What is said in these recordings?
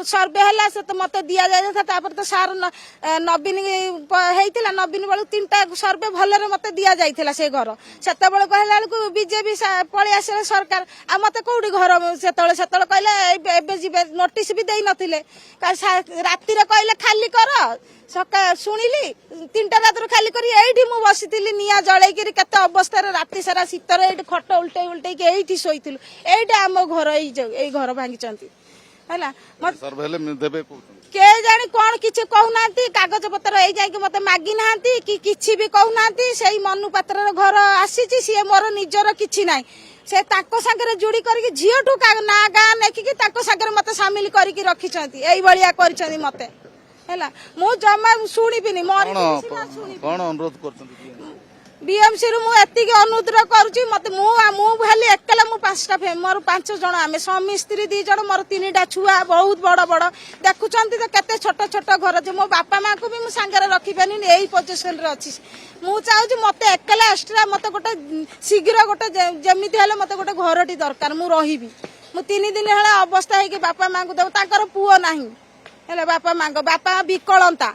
सर्वे है से तो मत दि जाता तो सार नवीन होता नवीन बेलू 3टा सर्वे भलरे मत दि जाता से घर से कहला बेलू बीजेपी पलि आस सरकार आ मत कौटी घर से कहले जी नोटिस भी दे नथिले राति कहले खाली कर सका शुणिली 3टा रात खाली कर एठी मु बसिथिली निया जळैकरी केते अवस्था राति सारा शीतर एठी खट उल्टे उल्टे के एठी सोइथिलु एठी आम घर ए घर भांगिचंती हैला सर्वे देबे के जानी कौन किछि कहउनांती कागज पत्र ए जाई के मते मागी नांती कि किछि भी कहउनांती सेही मनु पात्र घर आसीची सी मोर निजर किछि नाही से ताको संगे जुड़ी करके झियोठू ना गाँ नेकी ताको संगे मते शामिल करके रखिचंती एई बलिया करचंती मते हैला मु जमा सुनिबिनी मोर कौन अनुरोध करछंती बीएमसी रु मु एतिक अनुरोध करूची मते मु खाली एकला मु 5टा मोर 5 जण आमे स्वामी स्त्री 2 जण मोर 3टा छुआ बहुत बड़ बड़ देखुचंती तो केते छोट छोट घर जे मो बापा मां को भी मु संगे रखी पानी एई पोजीशन रे अछि मु चाहूची मते एकला एक्स्ट्रा मते गोटे शीघ्र गोटे जेमिति हेले मते गोटे घरटी दरकार मु रहिबी मु 3 दिन हेला अवस्था हे कि बापा मां को देव ताकर पुओ नाही हेले बापा मां को बापा विकलंता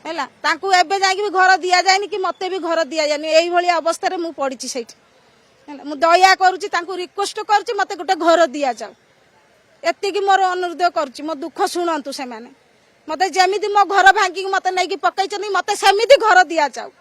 हैला तांकू एबे जाई कि घर दिया जायनी कि मते भी घर दिया जायनी एई भली अवस्था रे मु पड़ीची सेठी हैला मु दया करूची तांकू रिक्वेस्ट करूची मते गोटे घर दिया जाऊ एति कि मोर अनुरोध करूची मो दुख सुनंतु से माने मते जेमिति मो घर भांगी मते नै कि पकाइचनी मते सेमिति घर दिया जाऊ।